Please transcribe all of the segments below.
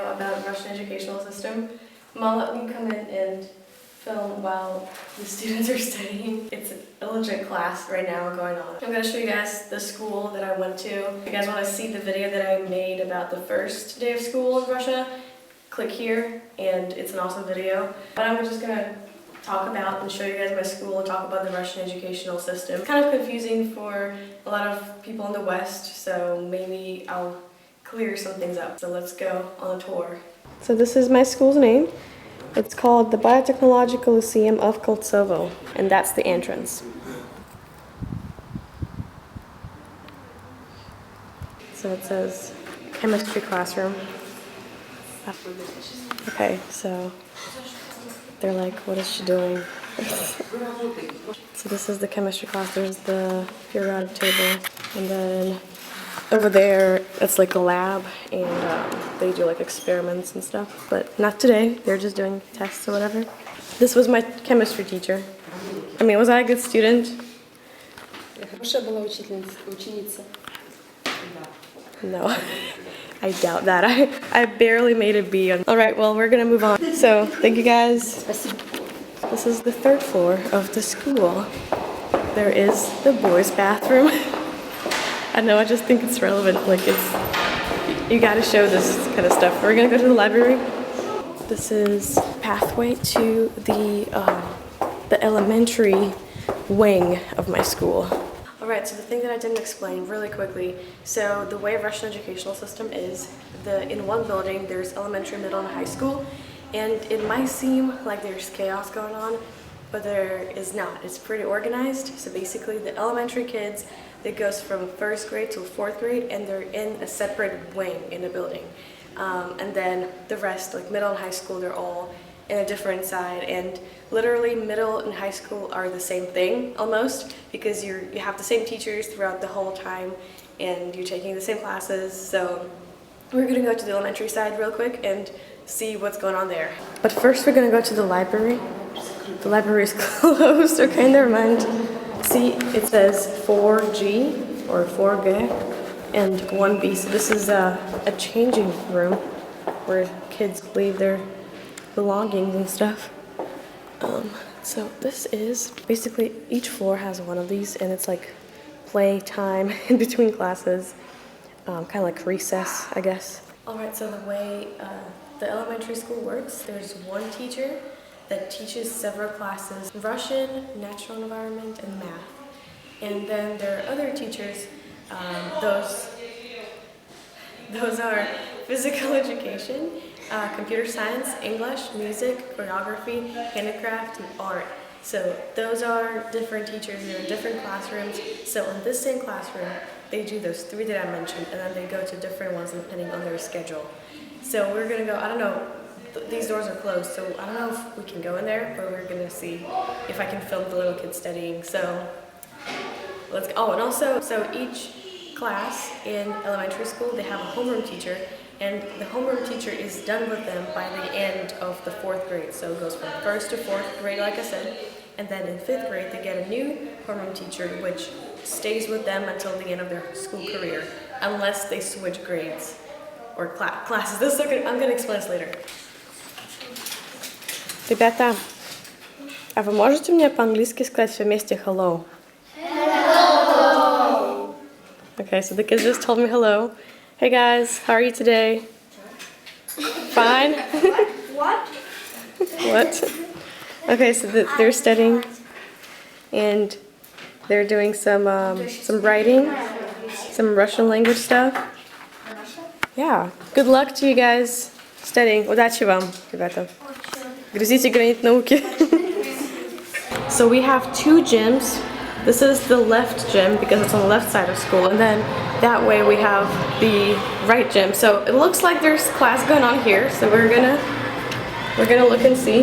video about Russian educational system. Mom let me come in and film while the students are studying. It's a legit class right now going on. I'm gonna show you guys the school that I went to. If you guys wanna see the video that I made about the first day of school in Russia, click here and it's an awesome video. But I'm just gonna talk about and show you guys my school and talk about the Russian educational system. It's kind of confusing for a lot of people in the West, so maybe I'll clear some things up. So let's go on a tour. So this is my school's name. It's called the Biotechnological Lyceum of Koltsovo, and that's the entrance. So it says chemistry classroom. Okay, so they're like, what is she doing? So this is the chemistry class. There's the periodic table, and then over there it's like a lab, and they do like experiments and stuff, but not today. They're just doing tests or whatever. This was my chemistry teacher. I mean, was I a good student? No, I doubt that. I barely made a B. All right, well, we're gonna move on. So thank you guys. This is the third floor of the school. There is the boys' bathroom. I know, I just think it's relevant. Like, you gotta show this kind of stuff. We're gonna go to the library. This is pathway to the elementary wing of my school. All right, so the thing that I didn't explain really quickly. So the way Russian educational system is, in one building there's elementary, middle, and high school, and it might seem like there's chaos going on, but there is not. It's pretty organized. So basically the elementary kids, that goes from 1st grade to 4th grade, and they're in a separate wing in the building. And then the rest, like middle and high school, they're all in a different side. And literally middle and high school are the same thing almost, because you have the same teachers throughout the whole time and you're taking the same classes. So we're gonna go to the elementary side real quick and see what's going on there. But first we're gonna go to the library. The library is closed. Okay, never mind. See, it says 4G or 4G and 1B. So this is a changing room where kids leave their belongings and stuff. So this is basically, each floor has one of these, and it's like play time in between classes, kind of like recess, I guess. All right, so the way the elementary school works, there's one teacher that teaches several classes: Russian, natural environment, and math. And then there are other teachers, those are physical education, computer science, English, music, choreography, handicraft, and art. So those are different teachers, they're in different classrooms. So in this same classroom, they do those 3 that I mentioned, and then they go to different ones depending on their schedule. So we're gonna go, I don't know, these doors are closed, so I don't know if we can go in there, but we're gonna see if I can film the little kids studying. So let's go. Oh, and also, so each class in elementary school, they have a homeroom teacher, and the homeroom teacher is done with them by the end of the 4th grade. So it goes from 1st to 4th grade, like I said, and then in 5th grade, they get a new homeroom teacher, which stays with them until the end of their school career, unless they switch grades or classes. This is I'm gonna explain this later. Ребята, а вы можете мне по-английски сказать все вместе hello? Hello! Okay, so the kids just told me hello. Hey guys, how are you today? Fine? What? What? Okay, so they're studying and they're doing some writing, some Russian language stuff. Yeah. Good luck to you guys studying. Удачи вам, ребята. Грызите гранит науки. So we have 2 gyms. This is the left gym because it's on the left side of school, and then that way we have the right gym. So it looks like there's class going on here. So we're gonna look and see.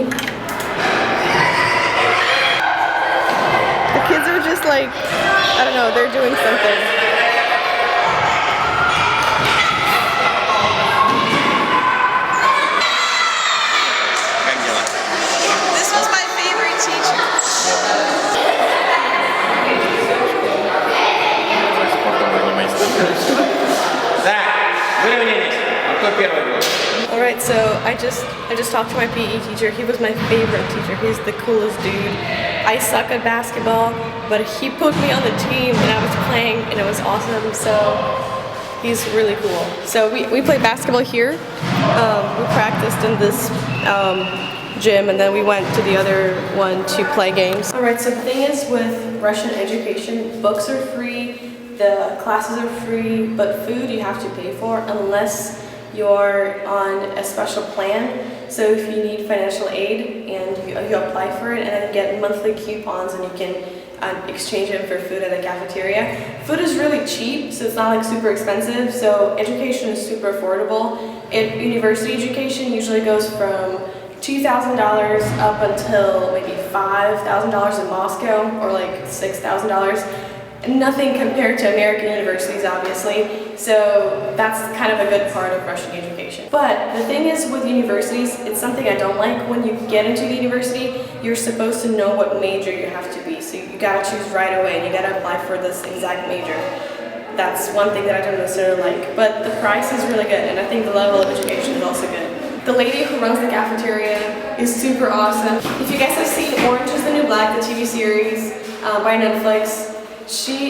The kids are just like, I don't know, they're doing something. right, so I just talked to my PE teacher. He was my favorite teacher. He's the coolest dude. I suck at basketball, but he put me on the team and I was playing and it was awesome. So he's really cool. So we play basketball here. We practiced in this gym and then we went to the other one to play games. All right, so the thing is with Russian education, books are free, the classes are free, but food you have to pay for unless you're on a special plan. So if you need financial aid and you apply for it and then get monthly coupons and you can exchange them for food at the cafeteria. Food is really cheap, so it's not like super expensive, so education is super affordable. University education usually goes from $2,000 up until maybe $5,000 in Moscow or like $6,000. Nothing compared to American universities, obviously, so that's kind of a good part of Russian education. But the thing is with universities, it's something I don't like. When you get into the university, you're supposed to know what major you have to be, so you gotta choose right away and you gotta apply for this exact major. That's one thing that I don't necessarily like, but the price is really good and I think the level of education is also good. The lady who runs the cafeteria is super awesome. If you guys have seen Orange is the New Black, the TV series by Netflix,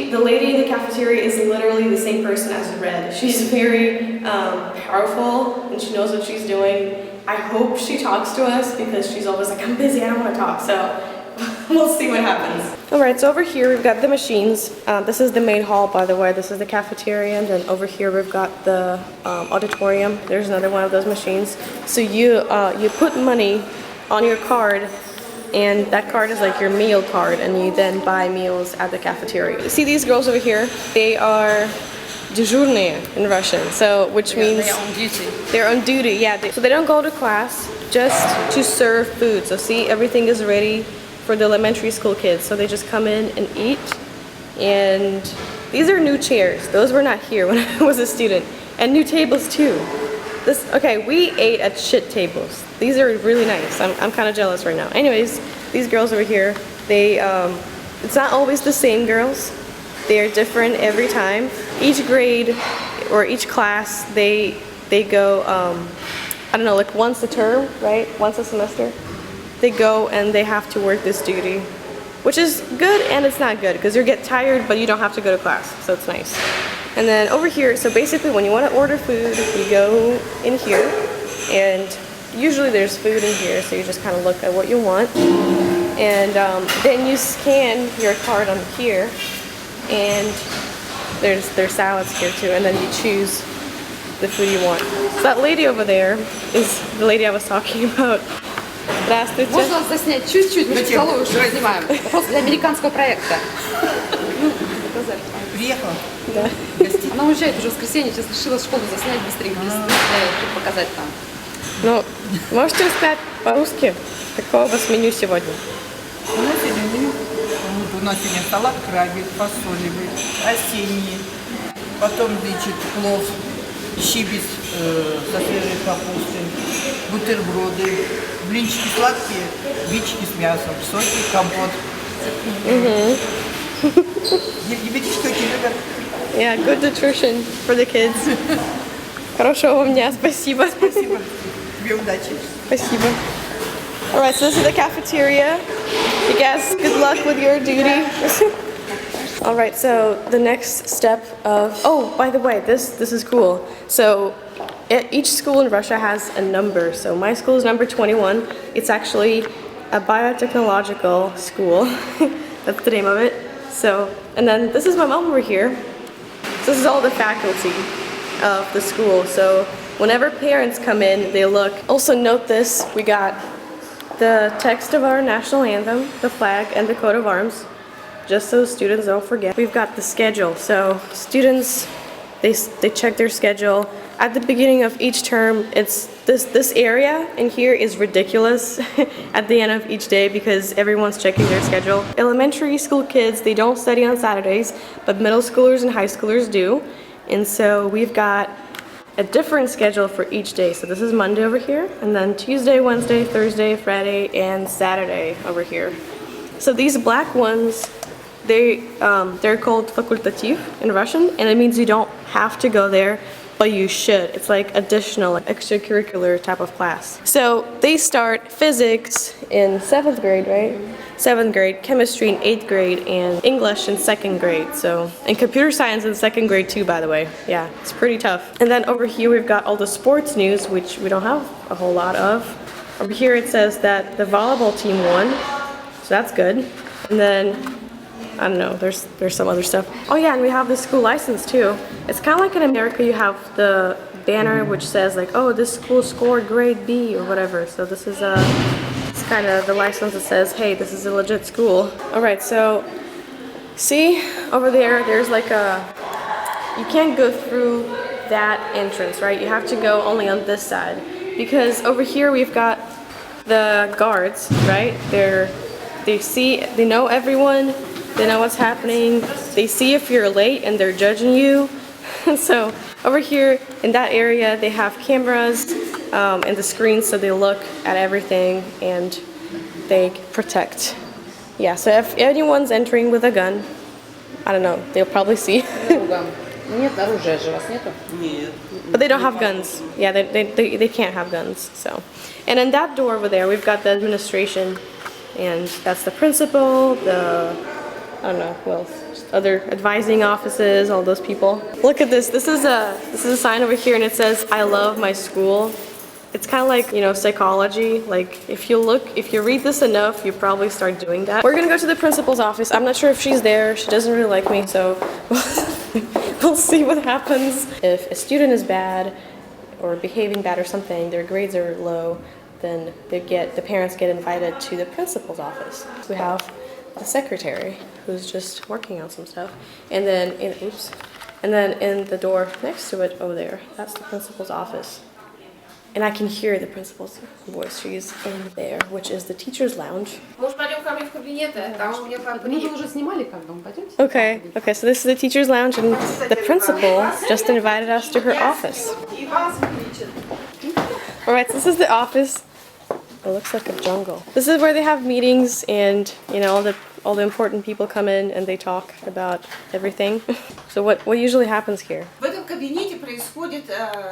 the lady in the cafeteria is literally the same person as Red. She's very powerful and she knows what she's doing. I hope she talks to us because she's always like, I'm busy, I don't want to talk, so we'll see what happens. Alright, so over here we've got the machines. This is the main hall, by the way. This is the cafeteria, and then over here we've got the auditorium. There's another one of those machines. So you put money on your card, and that card is like your meal card, and you then buy meals at the cafeteria. See these girls over here? They are дежурные in Russian, so which means they're on duty. They're on duty, yeah. So they don't go to class just to serve food. So see, everything is ready for the elementary school kids. So they just come in and eat. And these are new chairs. Those were not here when I was a student. And new tables too. Okay, we ate at shit tables. These are really nice. I'm kind of jealous right now. Anyways, these girls over here, it's not always the same girls. They are different every time. Each grade or each class, they go, I don't know, like once a term, right? Once a semester. They go and they have to work this duty, which is good and it's not good because you get tired, but you don't have to go to class, so it's nice. And then over here, so basically when you want to order food, you go in here, and usually there's food in here, so you just kind of look at what you want, and then you scan your card on here, and there's salads here too, and then you choose the food you want. So that lady over there is the lady I was talking about. Здравствуйте. Можно заснять чуть-чуть, мы столовую уже снимаем. Просто для американского проекта. Приехала? Да. Она уезжает уже в воскресенье, сейчас решила школу заснять быстрее, показать там. Ну, можете рассказать по-русски, какое у вас меню сегодня? У нас сегодня меню. У нас сегодня салат крабик, фасолевый, осенний. Потом, значит, плов, щибис со свежей капустой, бутерброды, блинчики сладкие, бички с мясом, соки, компот. Ребятишки очень любят. Yeah, good nutrition for the kids. Хорошего вам дня, спасибо. Спасибо. Тебе удачи. Спасибо. Alright, so this is the cafeteria. You guys, good luck with your duty. Alright, so the next step of, oh, by the way, this is cool. So each school in Russia has a number. So my school is number 21. It's actually a biotechnological school. That's the name of it. So, and then this is my mom over here. So this is all the faculty of the school. So whenever parents come in, they look. Also note this, we got the text of our national anthem, the flag, and the coat of arms, just so students don't forget. We've got the schedule. So students, they check their schedule. At the beginning of each term, it's this area in here is ridiculous at the end of each day because everyone's checking their schedule. Elementary school kids, they don't study on Saturdays, but middle schoolers and high schoolers do. And so we've got a different schedule for each day. So this is Monday over here, and then Tuesday, Wednesday, Thursday, Friday, and Saturday over here. So these black ones, they're called fakultativ in Russian, and it means you don't have to go there, but you should. It's like additional, like extracurricular type of class. So they start physics in 7th grade, right? 7th grade, chemistry in 8th grade, and English in 2nd grade. So, and computer science in 2nd grade too, by the way. Yeah, it's pretty tough. And then over here we've got all the sports news, which we don't have a whole lot of. Over here it says that the volleyball team won, so that's good. And then, I don't know, there's some other stuff. Oh yeah, and we have the school license too. It's kind of like in America, you have the banner which says like, oh, this school scored grade B or whatever. So this is it's kind of the license that says, hey, this is a legit school. All right, so see over there, there's like you can't go through that entrance, right? You have to go only on this side, because over here we've got the guards, right? They know everyone, they know what's happening, they see if you're late and they're judging you. So over here in that area they have cameras and the screens, so they look at everything and they protect. Yeah, so if anyone's entering with a gun, I don't know, they'll probably see. Нет, оружия же у вас нету? Нет. But they don't have guns. Yeah, they can't have guns. So, and in that door over there, we've got the administration, and that's the principal, I don't know who else, just other advising offices, all those people. Look at this. This is a sign over here, and it says, "I love my school." It's kind of like, you know, psychology. Like if you read this enough, you probably start doing that. We're gonna go to the principal's office. I'm not sure if she's there. She doesn't really like me, so we'll see what happens. If a student is bad or behaving bad or something, their grades are low, then the parents get invited to the principal's office. We have the secretary who's just working on some stuff, and then in the door next to it over there, that's the principal's office. And I can hear the principal's voice. She's in there, which is the teacher's lounge. Может, пойдем ко мне в кабинет? Там у меня Мы же уже снимали, как бы, пойдемте. Okay, so this is the teacher's lounge, and the principal just invited us to her office. Alright, so this is the office. It looks like a jungle. This is where they have meetings, and you know, all the important people come in and they talk about everything. So what usually happens here? В этом кабинете происходят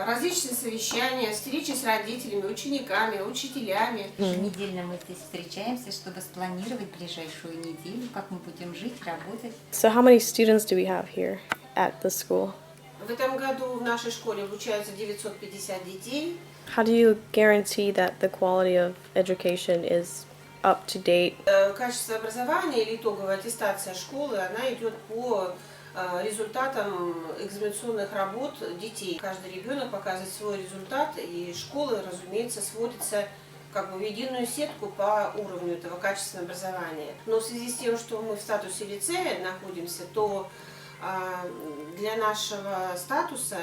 различные совещания, встречи с родителями, учениками, учителями. Еженедельно мы здесь встречаемся, чтобы спланировать ближайшую неделю, как мы будем жить, работать. So how many students do we have here at the school? В этом году в нашей школе обучаются 950 детей. How do you guarantee that the quality of education is up to date? Качество образования или итоговая аттестация школы, она идет по результатам экзаменационных работ детей. Каждый ребенок показывает свой результат, и школа, разумеется, сводится как бы в единую сетку по уровню этого качественного образования. Но в связи с тем, что мы в статусе лицея находимся, то для нашего статуса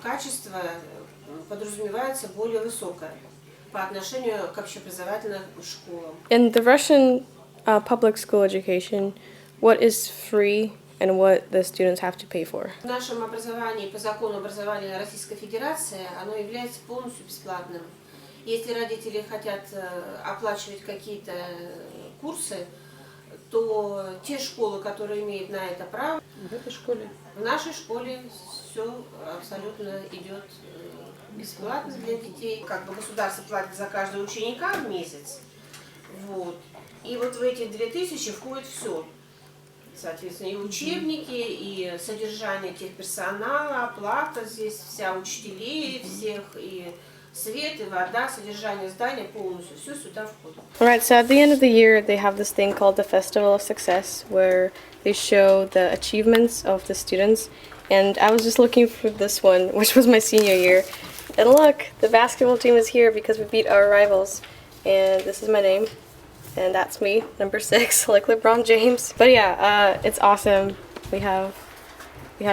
качество подразумевается более высокое по отношению к общеобразовательным школам. In the Russian public school education, what is free and what the students have to pay for? В нашем образовании, по закону образования Российской Федерации, оно является полностью бесплатным. Если родители хотят оплачивать какие-то курсы, то те школы, которые имеют на это право, В этой школе. в нашей школе все абсолютно идет бесплатно для детей. Как бы государство платит за каждого ученика в месяц. Вот. И вот в эти 2000 входит все. Соответственно, и учебники, и содержание техперсонала, оплата здесь вся учителей всех, и свет, и вода, содержание здания полностью, все сюда входит. Alright, so at the end of the year, they have this thing called the Festival of Success, where they show the achievements of the students. And I was just looking for this one, which was my senior year. And look, the basketball team is here because we beat our rivals. And this is my name. And that's me, number 6, like LeBron James. But yeah, it's awesome. We have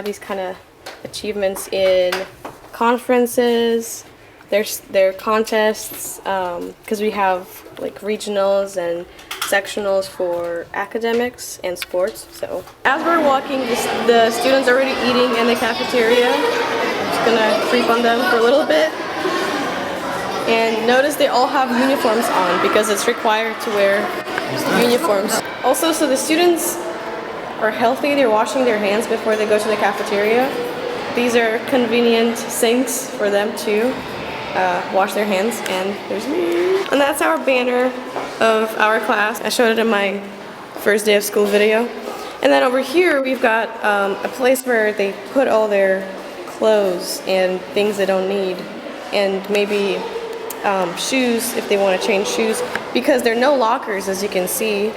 these kind of achievements in conferences. There are contests, because we have like regionals and sectionals for academics and sports. So as we're walking, the students are already eating in the cafeteria. I'm just gonna creep on them for a little bit. And notice they all have uniforms on because it's required to wear uniforms. Also, so the students are healthy, they're washing their hands before they go to the cafeteria. these are convenient sinks for them to wash their hands, and there's me. And that's our banner of our class. I showed it in my first day of school video. And then over here we've got a place where they put all their clothes and things they don't need, and maybe shoes if they want to change shoes, because there are no lockers, as you can see,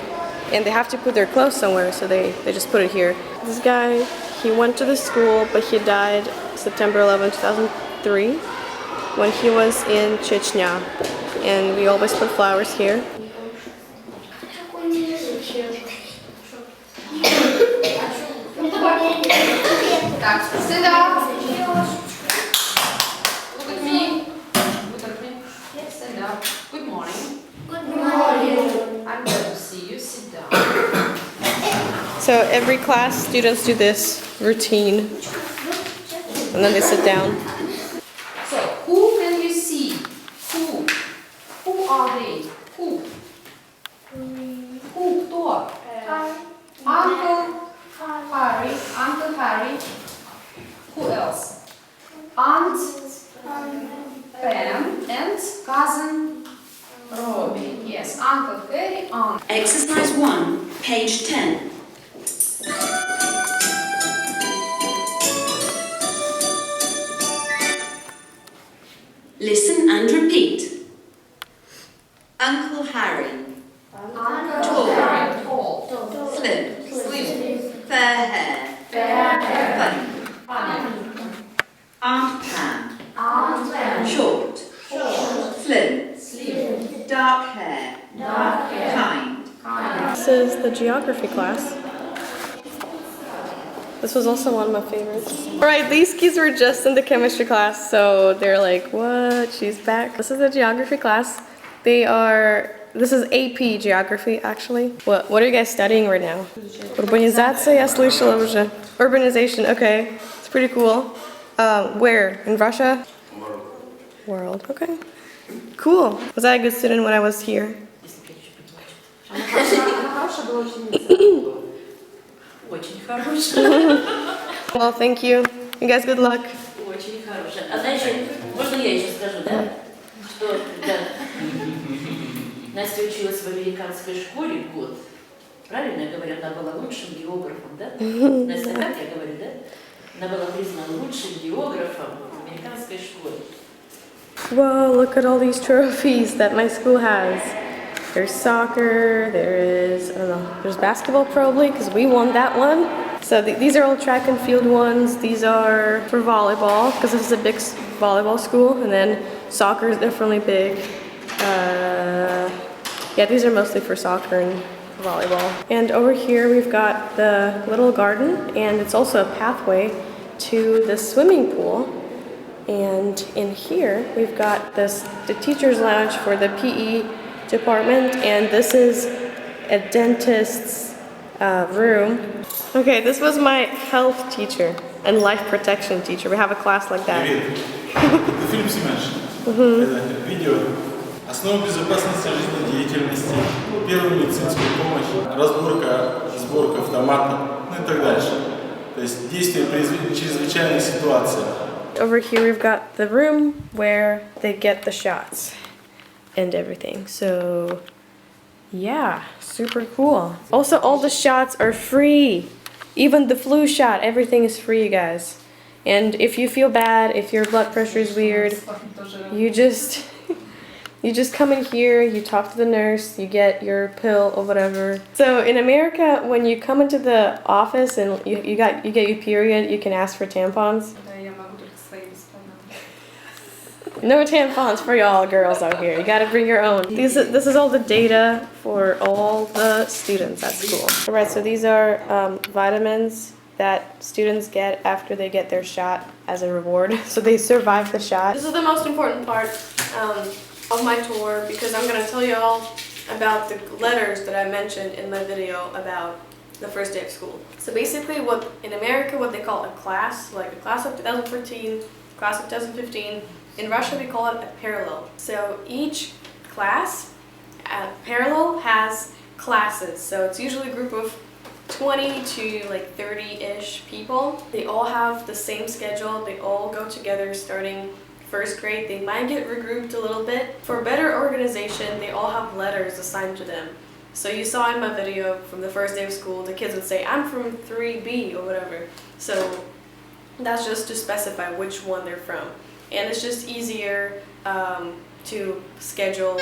and they have to put their clothes somewhere, so they just put it here. This guy, he went to the school, but he died September 11, 2003 when he was in Chechnya, and we always put flowers here. Sit down. Look at me. Look at me. Stand up. Good morning. Good morning. I'm glad to see you. Sit down. So every class, students do this routine, and then they sit down. So, who can you see? Who? Who are they? Who? Who? Кто? Uncle Harry. Uncle Harry. Who else? Aunt Pam and cousin Robbie. Yes, Uncle Harry, Aunt. Exercise 1, page 10. Listen and repeat. Uncle Harry. Uncle Harry, tall. Slim. Slim. Fair hair. Funny. Funny. Aunt Pam. Aunt Pam. Short. Slim. Slim. Dark hair. Kind. This is the geography class. This was also one of my favorites. Alright, these kids were just in the chemistry class, so they're like, what? She's back. This is the geography class. This is AP geography, actually. What are you guys studying right now? Urbanizация, я слышала уже. Urbanization, okay. It's pretty cool. Where? In Russia? World, okay. Cool. Was I a good student when I was here? Очень хорошая. Well, thank you. You guys, good luck. Очень хорошая. А знаешь, можно я еще скажу, да? Что когда Настя училась в американской школе год, правильно я говорю, она была лучшим географом, да? Настя, так я говорю, да? Она была признана лучшим географом в американской школе. Whoa, look at all these trophies that my school has. There's soccer, there's basketball probably, because we won that one. So these are all track and field ones. These are for volleyball, because this is a big volleyball school, and then soccer is definitely big. Yeah, these are mostly for soccer and volleyball. And over here we've got the little garden, and it's also a pathway to the swimming pool. And in here we've got the teacher's lounge for the PE department, and this is a dentist's room. Okay, this was my health teacher and life protection teacher. We have a class like that. Привет. Это фильм снимаешь? Это видео. Основа безопасности жизнедеятельности, первая медицинская помощь, сборка автомата, ну и так дальше. То есть действия при чрезвычайной ситуации. Over here we've got the room where they get the shots and everything. So yeah, super cool. Also, all the shots are free. Even the flu shot, everything is free, you guys. And if you feel bad, if your blood pressure is weird, you just come in here, you talk to the nurse, you get your pill or whatever. So in America, when you come into the office and you get your period, you can ask for tampons. No tampons for y'all girls out here. You gotta bring your own. This is all the data for all the students at school. Alright, so these are vitamins that students get after they get their shot as a reward. So they survive the shot. This is the most important part of my tour, because I'm gonna tell you all about the letters that I mentioned in my video about the first day of school. So basically in America what they call a class, like a class of 2014, class of 2015, in Russia we call it a parallel. So each class, parallel, has classes. So it's usually a group of 20 to like 30-ish people. They all have the same schedule. They all go together starting first grade. They might get regrouped a little bit. For better organization, they all have letters assigned to them. So you saw in my video from the first day of school, the kids would say, I'm from 3B or whatever. So that's just to specify which one they're from. And it's just easier to schedule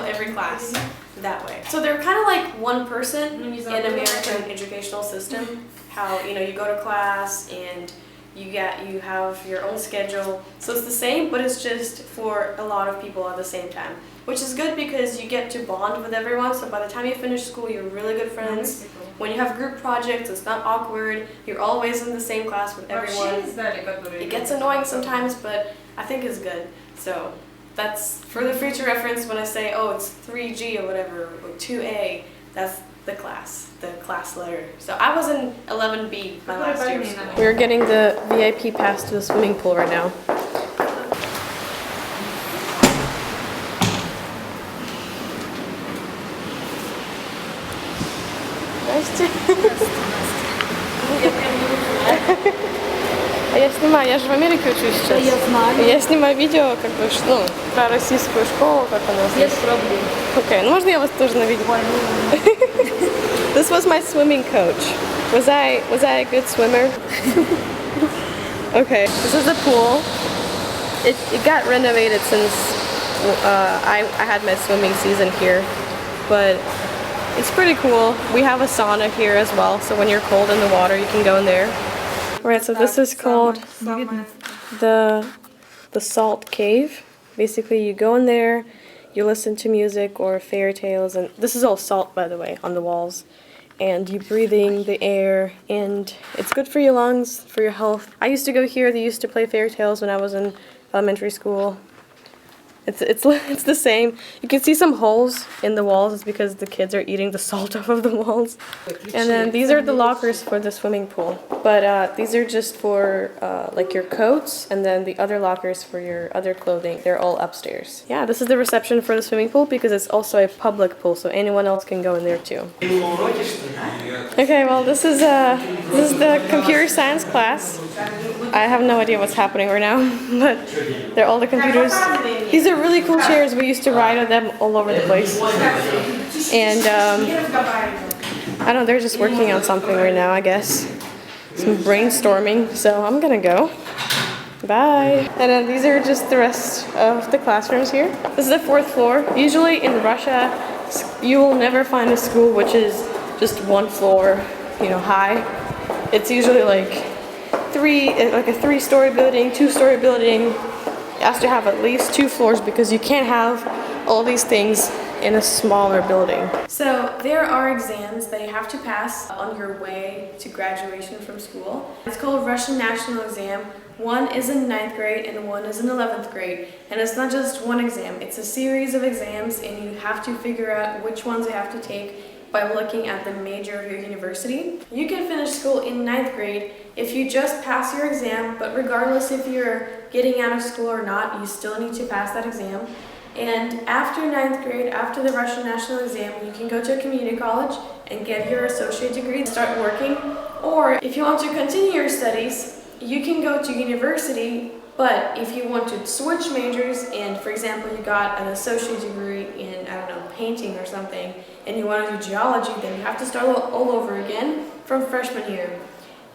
every class that way. So they're kind of like one person in American educational system. How, you know, you go to class and you have your own schedule. So it's the same, but it's just for a lot of people at the same time, which is good because you get to bond with everyone. So by the time you finish school, you're really good friends. When you have group projects, it's not awkward. You're always in the same class with everyone. It gets annoying sometimes, but I think it's good. So that's for the future reference when I say, oh, it's 3G or whatever, or 2A, that's the class letter. So I was in 11B my last year of school. We're getting the VIP pass to the swimming pool right now. А я снимаю, я же в Америке учусь сейчас. Я знаю. Я снимаю видео, как бы, ну, про российскую школу, как у нас. Без проблем. Окей, ну можно я вас тоже на видео? This was my swimming coach. Was I a good swimmer? Okay, this is the pool. It got renovated since I had my swimming season here, but it's pretty cool. We have a sauna here as well, so when you're cold in the water, you can go in there. Alright, so this is called the Salt Cave. Basically, you go in there, you listen to music or fairy tales, and this is all salt, by the way, on the walls. And you're breathing the air, and it's good for your lungs, for your health. I used to go here. They used to play fairy tales when I was in elementary school. It's the same. You can see some holes in the walls. It's because the kids are eating the salt off of the walls. And then these are the lockers for the swimming pool. But these are just for like your coats, and then the other lockers for your other clothing. They're all upstairs. Yeah, this is the reception for the swimming pool because it's also a public pool, so anyone else can go in there too. Okay, well this is the computer science class. I have no idea what's happening right now, but they're all the computers. These are really cool chairs. We used to ride on them all over the place. And I don't know, they're just working on something right now, I guess. Some brainstorming, so I'm gonna go. Bye. And then these are just the rest of the classrooms here. This is the 4th floor. Usually in Russia, you will never find a school which is just 1 floor, you know, high. It's usually like a 3-story building, 2-story building. It has to have at least 2 floors because you can't have all these things in a smaller building. So there are exams that you have to pass on your way to graduation from school. It's called Russian National Exam. One is in 9th grade and one is in 11th grade. And it's not just one exam, it's a series of exams, and you have to figure out which ones you have to take by looking at the major of your university. You can finish school in 9th grade if you just pass your exam, but regardless if you're getting out of school or not, you still need to pass that exam. And after 9th grade, after the Russian National Exam, you can go to a community college and get your associate degree and start working. Or if you want to continue your studies, you can go to university, but if you want to switch majors and, for example, you got an associate degree in, I don't know, painting or something, and you want to do geology, then you have to start all over again from freshman year.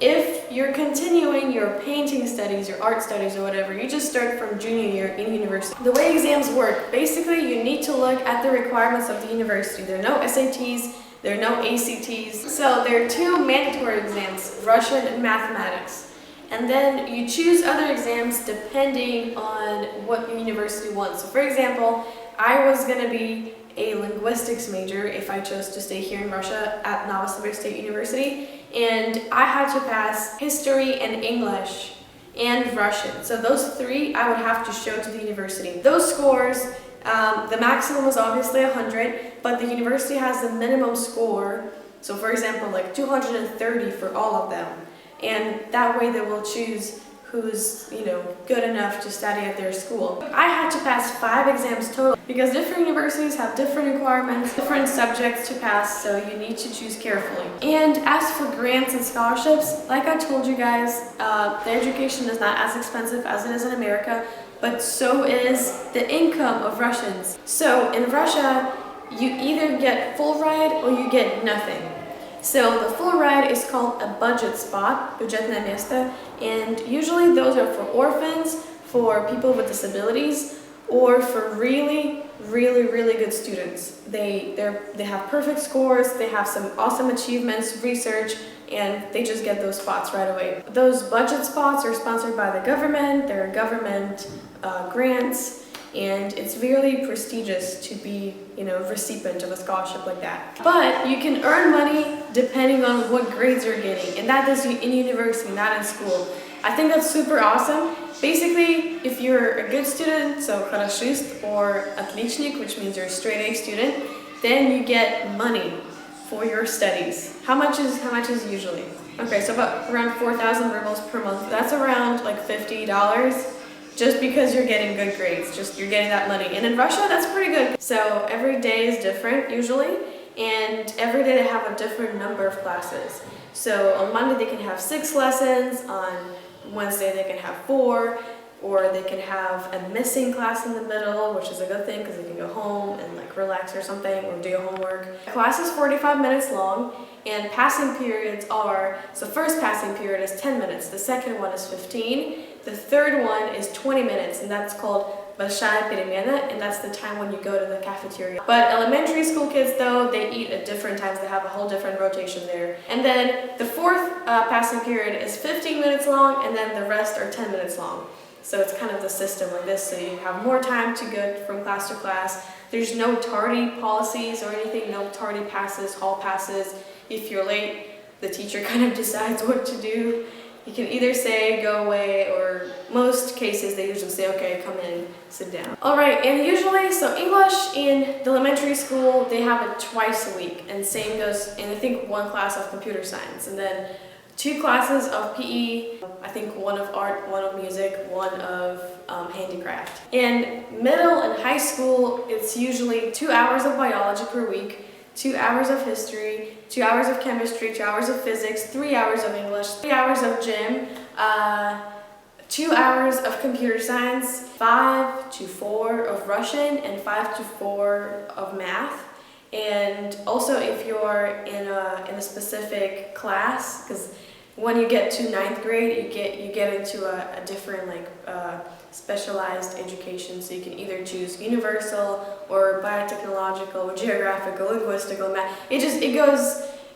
If you're continuing your painting studies, your art studies or whatever, you just start from junior year in university. The way exams work, basically you need to look at the requirements of the university. There are no SATs, there are no ACTs. So there are 2 mandatory exams, Russian and mathematics. And then you choose other exams depending on what your university wants. So for example, I was going to be a linguistics major if I chose to stay here in Russia at Novosibirsk State University, and I had to pass history and English and Russian. So those 3 I would have to show to the university. Those scores, the maximum was obviously 100, but the university has the minimum score. So for example, like 230 for all of them. And that way they will choose who's, you know, good enough to study at their school. I had to pass 5 exams total because different universities have different requirements, different subjects to pass, so you need to choose carefully. And as for grants and scholarships, like I told you guys, the education is not as expensive as it is in America, but so is the income of Russians. So in Russia, you either get full ride or you get nothing. So the full ride is called a budget spot, бюджетное место, and usually those are for orphans, for people with disabilities, or for really good students. They have perfect scores, they have some awesome achievements, research, and they just get those spots right away. Those budget spots are sponsored by the government, they're government grants, and it's really prestigious to be, you know, a recipient of a scholarship like that. But you can earn money depending on what grades you're getting, and that is in university, not in school. I think that's super awesome. Basically, if you're a good student, so хорошист or отличник, which means you're a straight A student, then you get money for your studies. How much is usually? Okay, so about around 4,000 rubles per month. That's around like $50. Just because you're getting good grades, just you're getting that money. And in Russia, that's pretty good. So every day is different usually, and every day they have a different number of classes. So on Monday they can have 6 lessons, on Wednesday they can have 4, or they can have a missing class in the middle, which is a good thing because they can go home and like relax or something or do your homework. Class is 45 minutes long, and passing periods are, so first passing period is 10 minutes, the second one is 15, the third one is 20 minutes, and that's called большая перемена, and that's the time when you go to the cafeteria. But elementary school kids though, they eat at different times, they have a whole different rotation there. And then the fourth passing period is 15 minutes long, and then the rest are 10 minutes long. So it's kind of the system like this, so you have more time to go from class to class. There's no tardy policies or anything, no tardy passes, hall passes. If you're late, the teacher kind of decides what to do. You can either say go away, or most cases they usually say okay, come in, sit down. Alright, and usually, so English in the elementary school, they have it twice a week, and same goes in I think 1 class of computer science, and then 2 classes of PE, I think 1 of art, 1 of music, 1 of handicraft. In middle and high school, it's usually 2 hours of biology per week, 2 hours of history, 2 hours of chemistry, 2 hours of physics, 3 hours of English, 3 hours of gym, 2 hours of computer science, 5 to 4 of Russian, and 5 to 4 of math. And also if you're in a specific class, because when you get to 9th grade, you get into a different specialized education, so you can either choose universal or biotechnological or geographical, linguistical, math.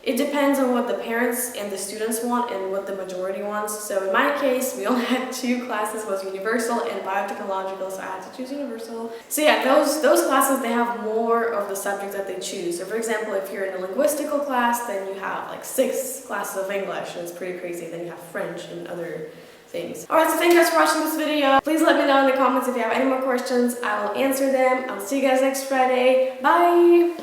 It depends on what the parents and the students want and what the majority wants. So in my case, we only had 2 classes, was universal and biotechnological, so I had to choose universal. So yeah, those classes, they have more of the subjects that they choose. So for example, if you're in a linguistical class, then you have like 6 classes of English, and it's pretty crazy. Then you have French and other things. Alright, so thank you guys for watching this video. Please let me know in the comments if you have any more questions. I will answer them. I'll see you guys next Friday. Bye!